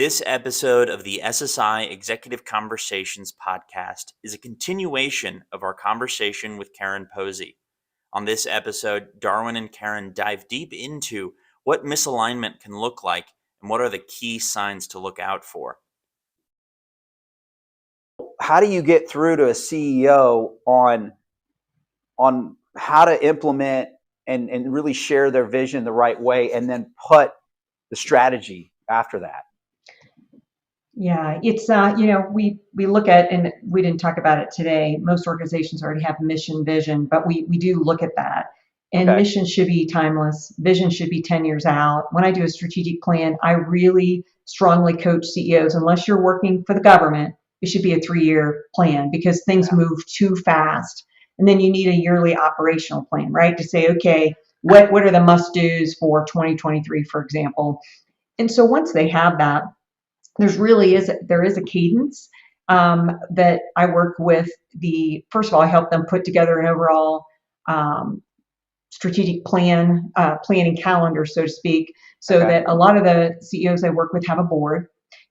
This episode of the SSI Executive Conversations podcast is a continuation of our conversation with Karen Posey. On this episode, Darwin and Karen dive deep into what misalignment can look like and what are the key signs to look out for. How do you get through to a CEO on how to implement and really share their vision the right way, and then put the strategy after that? Yeah, it's we look at, and we didn't talk about it today, most organizations already have mission, vision, but we do look at that. And Okay. Mission should be timeless. Vision should be 10 years out. When I do a strategic plan, I really strongly coach CEOs, unless you're working for the government, it should be a 3-year plan because things move too fast. And then you need a yearly operational plan, right? To say, okay, what are the must-dos for 2023, for example? And so once they have that, there is a cadence that I work with. First of all, I help them put together an overall strategic planning calendar, so to speak, so that a lot of the CEOs I work with have a board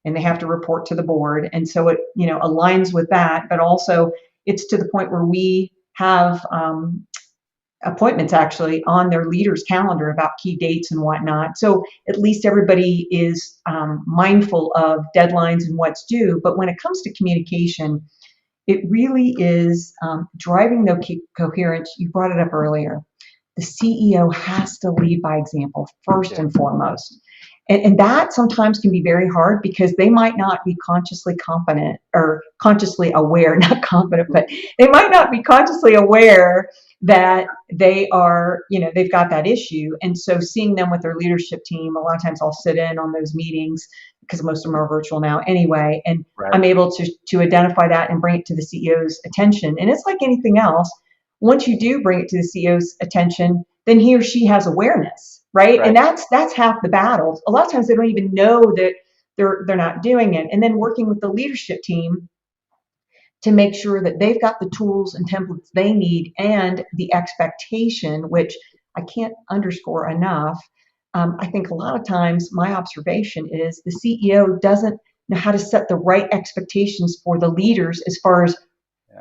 and they have to report to the board. And so it, aligns with that, but also it's to the point where we have appointments actually on their leaders' calendar about key dates and whatnot. So at least everybody is mindful of deadlines and what's due. But when it comes to communication, it really is driving the coherence. You brought it up earlier. The CEO has to lead by example first and foremost. And that sometimes can be very hard because they might not be consciously competent or consciously aware, not competent, but they might not be consciously aware that they are, they've got that issue. And so seeing them with their leadership team, a lot of times I'll sit in on those meetings because most of them are virtual now anyway. And I'm able to identify that and bring it to the CEO's attention. And it's like anything else. Once you do bring it to the CEO's attention, then he or she has awareness, right? And that's half the battle. A lot of times they don't even know that they're not doing it. And then working with the leadership team to make sure that they've got the tools and templates they need and the expectation, which I can't underscore enough. I think a lot of times my observation is the CEO doesn't know how to set the right expectations for the leaders as far as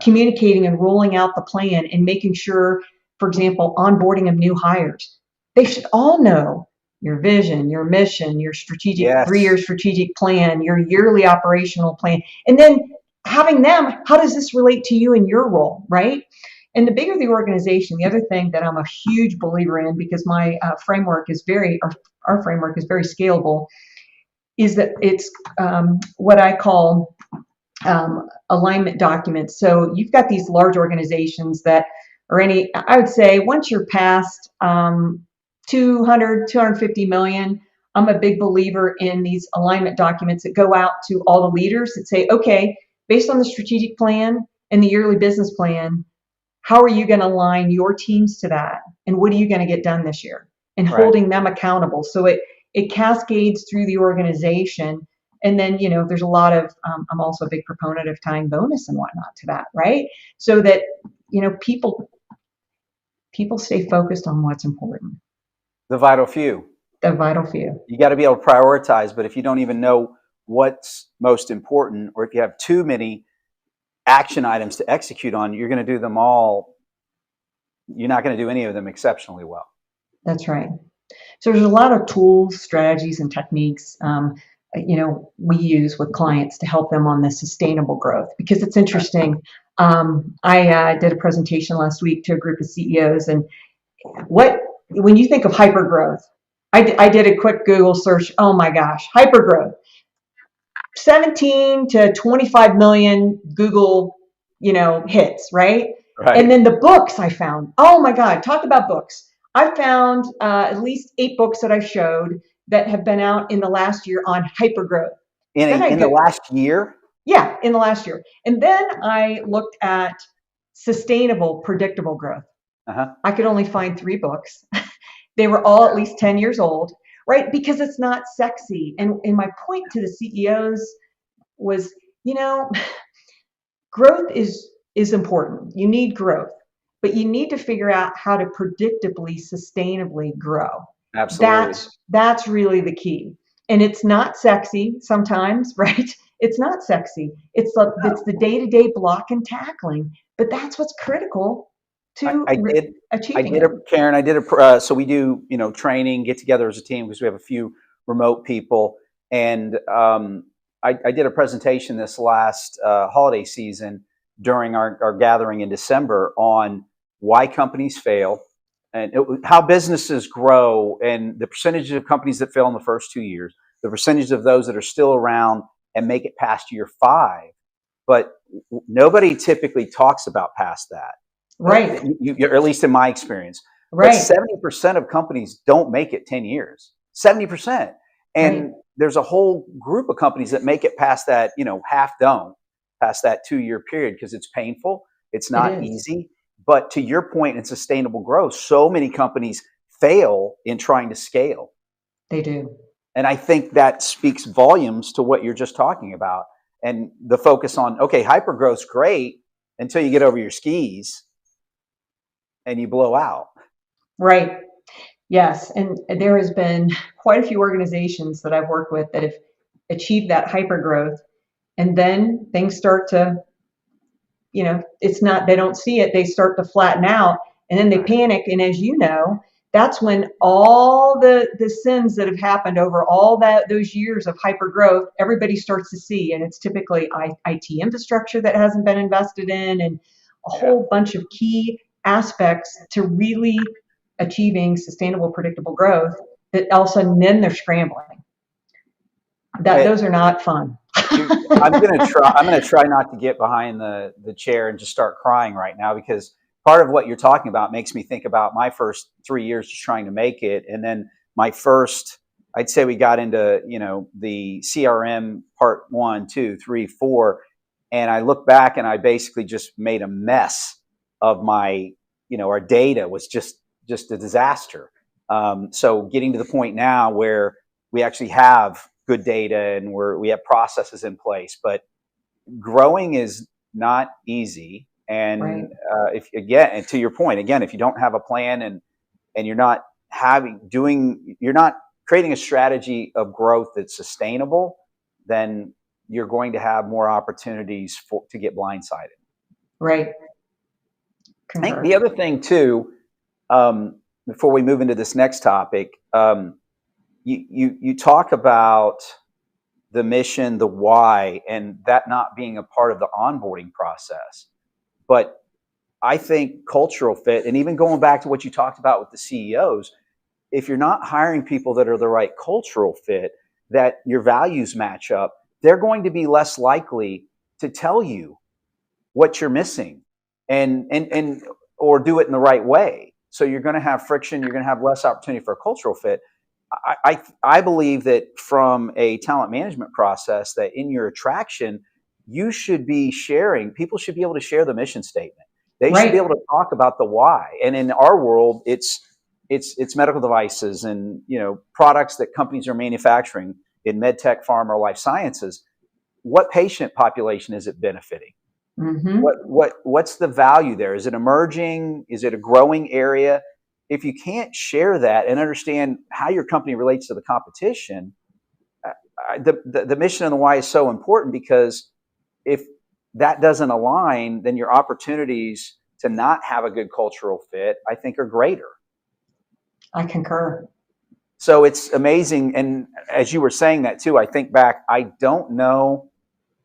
communicating and rolling out the plan and making sure, for example, onboarding of new hires. They should all know your vision, your mission, your strategic 3-year strategic plan, your yearly operational plan, and then having them, how does this relate to you in your role, right? And the bigger the organization, the other thing that I'm a huge believer in, because my framework is our framework is very scalable, is that it's what I call alignment documents. So you've got these large organizations that are I would say once you're past 250 million, I'm a big believer in these alignment documents that go out to all the leaders that say, okay, based on the strategic plan and the yearly business plan, how are you going to align your teams to that? And what are you going to get done this year? And holding them accountable. So it cascades through the organization. And then, there's a lot of, I'm also a big proponent of tying bonus and whatnot to that, right? So that, people stay focused on what's important. The vital few. The vital few. You got to be able to prioritize, but if you don't even know what's most important, or if you have too many action items to execute on, you're going to do them all. You're not going to do any of them exceptionally well. That's right. So there's a lot of tools, strategies, and techniques we use with clients to help them on the sustainable growth, because it's interesting. I did a presentation last week to a group of CEOs, and when you think of hypergrowth, I did a quick Google search. Oh my gosh, hypergrowth, 17 to 25 million Google, hits, right? And then the books I found, oh my God, talk about books. I found at least 8 books that I showed that have been out in the last year on hypergrowth. In the last year? Yeah, in the last year. And then I looked at sustainable, predictable growth. I could only find 3 books. They were all at least 10 years old, right? Because it's not sexy. And my point to the CEOs was, growth is important. You need growth, but you need to figure out how to predictably, sustainably grow. Absolutely. That's really the key. And it's not sexy sometimes, right? It's not sexy. It's the day-to-day block and tackling, but that's what's critical I, to I did. I achieving did it. Karen. I did so we do training, get together as a team because we have a few remote people, and I did a presentation this last holiday season during our gathering in December on why companies fail and how businesses grow and the percentage of companies that fail in the first 2 years, the percentage of those that are still around and make it past year 5. But nobody typically talks about past that. Right, Or at least in my experience. But right, 70% of companies don't make it 10 years. 70%. right. And there's a whole group of companies that make it past that, half don't, past that 2 year period because it's painful. It's It not is. easy. But to your point in sustainable growth, so many companies fail in trying to scale. They do. And I think that speaks volumes to what you're just talking about. And the focus on, okay, hypergrowth's great until you get over your skis and you blow out. Right. Yes. And there has been quite a few organizations that I've worked with that have achieved that hyper growth. And then things start to, it's not, they don't see it. They start to flatten out and then they panic. And as you know, that's when all the sins that have happened over all those years of hyper growth, everybody starts to see. And it's typically IT infrastructure that hasn't been invested in and a whole bunch of key aspects to really achieving sustainable, predictable growth that all of a sudden then they're scrambling. Those are not fun. I'm gonna try not to get behind the chair and just start crying right now because part of what you're talking about makes me think about my first 3 years just trying to make it, and then my first. I'd say we got into the CRM part 1, 2, 3, 4, and I look back and I basically just made a mess of my our data was just a disaster. So getting to the point now where we actually have good data and we have processes in place, but growing is not easy. And Right. If again, and to your point, again, if you don't have a plan and you're not you're not creating a strategy of growth that's sustainable, then you're going to have more opportunities to get blindsided. Right. I think Concur. the other thing too, before we move into this next topic, you talk about the mission, the why, and that not being a part of the onboarding process. But I think cultural fit, and even going back to what you talked about with the CEOs, if you're not hiring people that are the right cultural fit, that your values match up, they're going to be less likely to tell you what you're missing and or do it in the right way. So you're going to have friction, you're going to have less opportunity for a cultural fit. I believe that from a talent management process, that in your attraction, you should be sharing, people should be able to share the mission statement. They should be able to talk about the why. And in our world, it's medical devices and products that companies are manufacturing in med tech, pharma, or life sciences. What patient population is it benefiting? Mm-hmm. What's the value there? Is it emerging? Is it a growing area? If you can't share that and understand how your company relates to the competition, the mission and the why is so important, because if that doesn't align, then your opportunities to not have a good cultural fit, I think, are greater. I concur. So it's amazing. And as you were saying that too, I think back, I don't know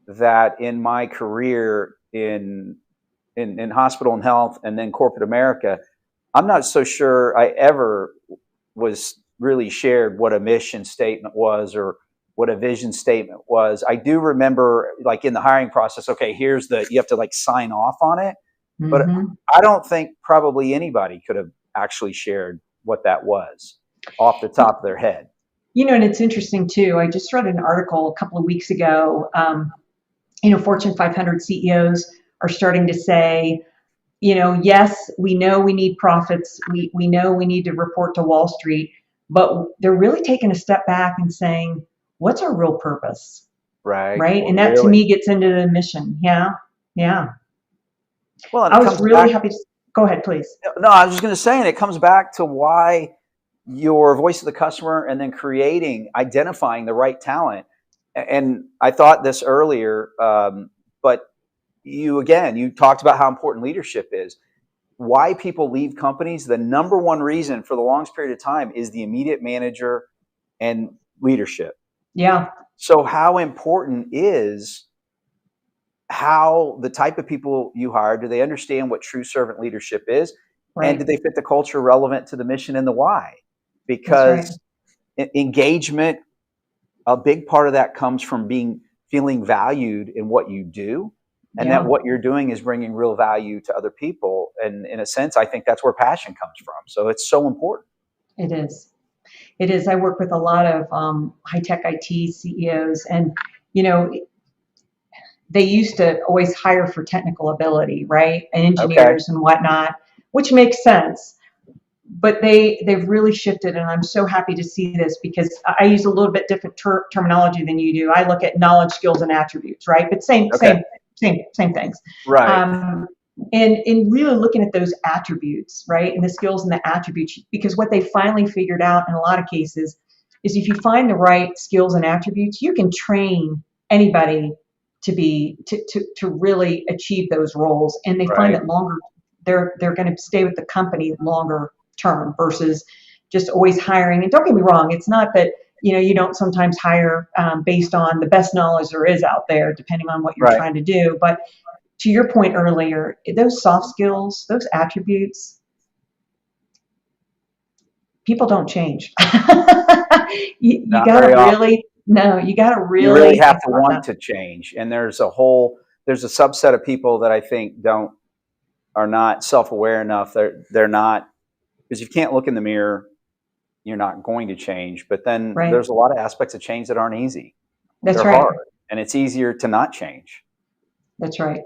that in my career in hospital and health and then corporate America, I'm not so sure I ever was really shared what a mission statement was or what a vision statement was. I do remember, like, in the hiring process, okay, you have to like sign off on it. But Mm-hmm. I don't think probably anybody could have actually shared what that was off the top of their head. And it's interesting too. I just read an article a couple of weeks ago. Fortune 500 CEOs are starting to say, yes, we know we need profits. We know we need to report to Wall Street, but they're really taking a step back and saying, what's our real purpose? Right. Right. Well, And that to really? me gets into the mission. Yeah. Yeah. Well, and I it was comes really back. happy to go ahead, please. No, I was just going to say, and it comes back to why your voice of the customer, and then identifying the right talent. And I thought this earlier, but you talked about how important leadership is. Why people leave companies, the number one reason for the longest period of time is the immediate manager and leadership. Yeah. So how important is how the type of people you hire, do they understand what true servant leadership is? Right. And do they fit the culture relevant to the mission and the why? Because engagement, a big part of that comes from feeling valued in what you do, and that what you're doing is bringing real value to other people. And in a sense, I think that's where passion comes from. So it's so important. It is. It is. I work with a lot of high-tech IT CEOs, and they used to always hire for technical ability, right? And engineers and whatnot, which makes sense. But they've really shifted, and I'm so happy to see this, because I use a little bit different terminology than you do. I look at knowledge, skills, and attributes, right? But same things. Right. And really looking at those attributes, right? And the skills and the attributes, because what they finally figured out in a lot of cases is if you find the right skills and attributes, you can train anybody to really achieve those roles. And they find that longer, they're going to stay with the company longer term versus just always hiring. And don't get me wrong, it's not that you don't sometimes hire based on the best knowledge there is out there, depending on what you're trying to do. But to your point earlier, those soft skills, those attributes, people don't change. you got to really, no, you got to really, you really have to want to change. And there's a subset of people that I think are not self-aware enough. They're not, because you can't look in the mirror, you're not going to change. But then there's a lot of aspects of change that aren't easy. They're hard, and it's easier to not change. That's right.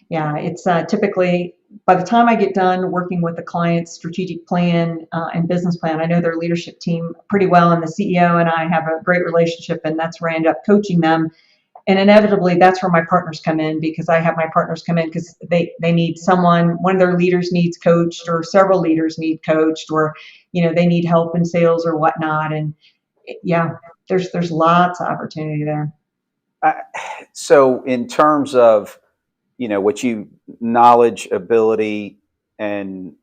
Yeah, it's typically, by the time I get done working with the client's strategic plan and business plan, I know their leadership team pretty well, and the CEO and I have a great relationship, and that's where I end up coaching them. And inevitably, that's where my partners come in, because I have my partners come in because they need one of their leaders needs coached, or several leaders need coached, or they need help in sales or whatnot. And there's lots of opportunity there. So in terms of knowledge, ability, and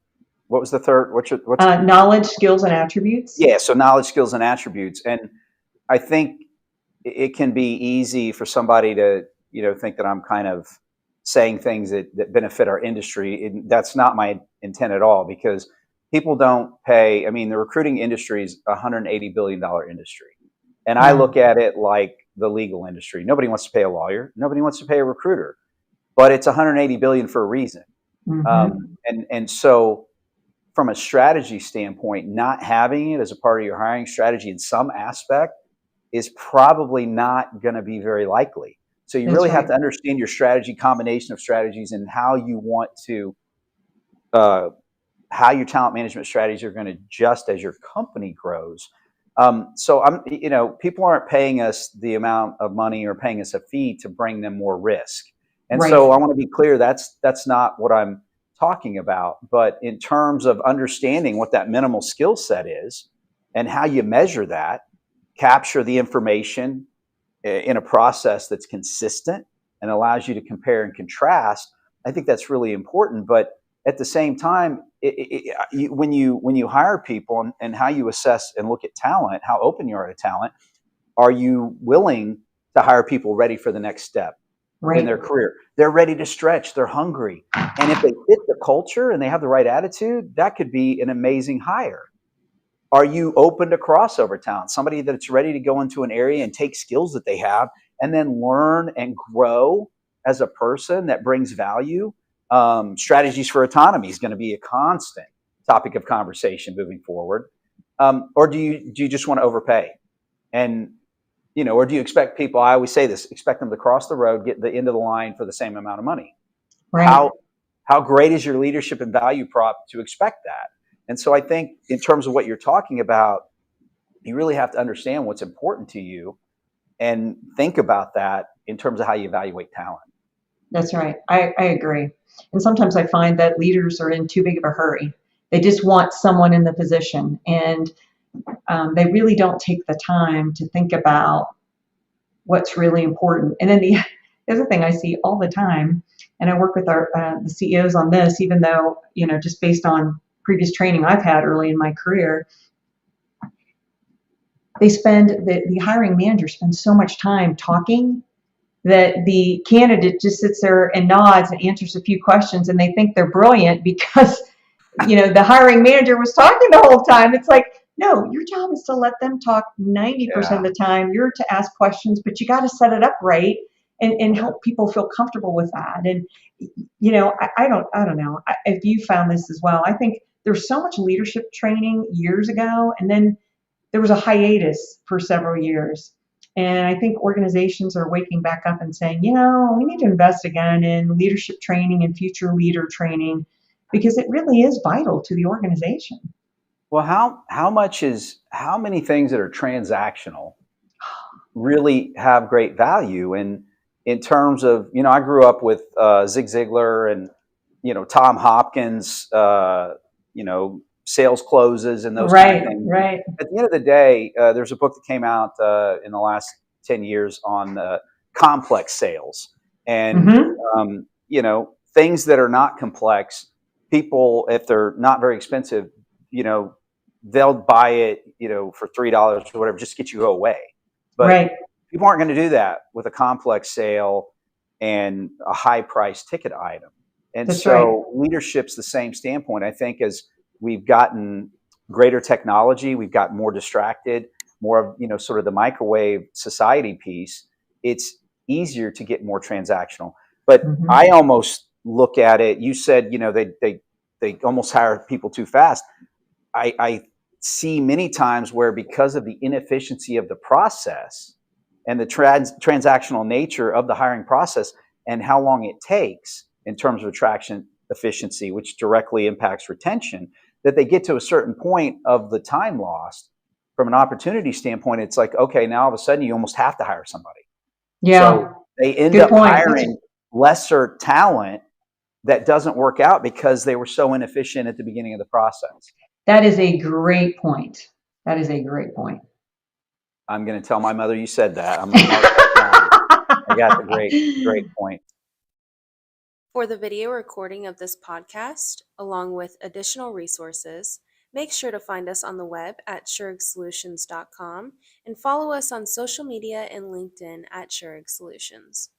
what was the third? What's knowledge, skills, and attributes? Yeah, so knowledge, skills, and attributes. And I think it can be easy for somebody to think that I'm kind of saying things that benefit our industry. That's not my intent at all, because people don't pay. I mean, the recruiting industry is a $180 billion industry. And I look at it like the legal industry. Nobody wants to pay a lawyer. Nobody wants to pay a recruiter. But it's 180 billion for a reason. And so from a strategy standpoint, not having it as a part of your hiring strategy in some aspect is probably not going to be very likely. So you really have to understand your strategy, combination of strategies, and how you want to, how your talent management strategies are going to adjust as your company grows. So people aren't paying us the amount of money or paying us a fee to bring them more risk. And so I want to be clear, that's not what I'm talking about. But in terms of understanding what that minimal skill set is and how you measure that, capture the information in a process that's consistent and allows you to compare and contrast, I think that's really important. But at the same time, when you hire people and how you assess and look at talent, how open you are to talent, are you willing to hire people ready for the next step in their career? They're ready to stretch. They're hungry. And if they fit the culture and they have the right attitude, that could be an amazing hire. Are you open to crossover talent? Somebody that's ready to go into an area and take skills that they have and then learn and grow as a person that brings value. Strategies for autonomy is going to be a constant topic of conversation moving forward. Or do you just want to overpay? And or do you expect people, I always say this, expect them to cross the road, get the end of the line for the same amount of money? How great is your leadership and value prop to expect that? And so I think in terms of what you're talking about, you really have to understand what's important to you and think about that in terms of how you evaluate talent. That's right. I agree. And sometimes I find that leaders are in too big of a hurry. They just want someone in the position, and they really don't take the time to think about what's really important. And then the other thing I see all the time, and I work with the CEOs on this, even though, just based on previous training I've had early in my career, the hiring manager spends so much time talking that the candidate just sits there and nods and answers a few questions, and they think they're brilliant because the hiring manager was talking the whole time. It's like, no, your job is to let them talk 90% of the time. You're to ask questions, but you got to set it up right and help people feel comfortable with that. And I don't know if you found this as well. I think there's so much leadership training years ago, and then there was a hiatus for several years. And I think organizations are waking back up and saying, we need to invest again in leadership training and future leader training, because it really is vital to the organization. Well, how many things that are transactional really have great value? And in terms of, I grew up with Zig Ziglar and, Tom Hopkins, sales closes and those kind of things. Right. At the end of the day, there's a book that came out in the last 10 years on complex sales. And, things that are not complex, people, if they're not very expensive, they'll buy it, for $3 or whatever, just to get you away. But people aren't going to do that with a complex sale and a high price ticket item. And That's so leadership's the same standpoint. I think as we've gotten greater technology, we've got more distracted, more of, sort of the microwave society piece, it's easier to get more transactional. But I almost look at it, you said, they almost hire people too fast. I see many times where, because of the inefficiency of the process and the transactional nature of the hiring process and how long it takes in terms of attraction efficiency, which directly impacts retention, that they get to a certain point of the time lost from an opportunity standpoint. It's like, okay, now all of a sudden you almost have to hire somebody. Yeah. So they end up hiring lesser talent that doesn't work out because they were so inefficient at the beginning of the process. That is a great point. I'm going to tell my mother you said that. I'm going to mark that down. I got the great point. For the video recording of this podcast, along with additional resources, make sure to find us on the web at shurigsolutions.com and follow us on social media and LinkedIn at Shurig Solutions.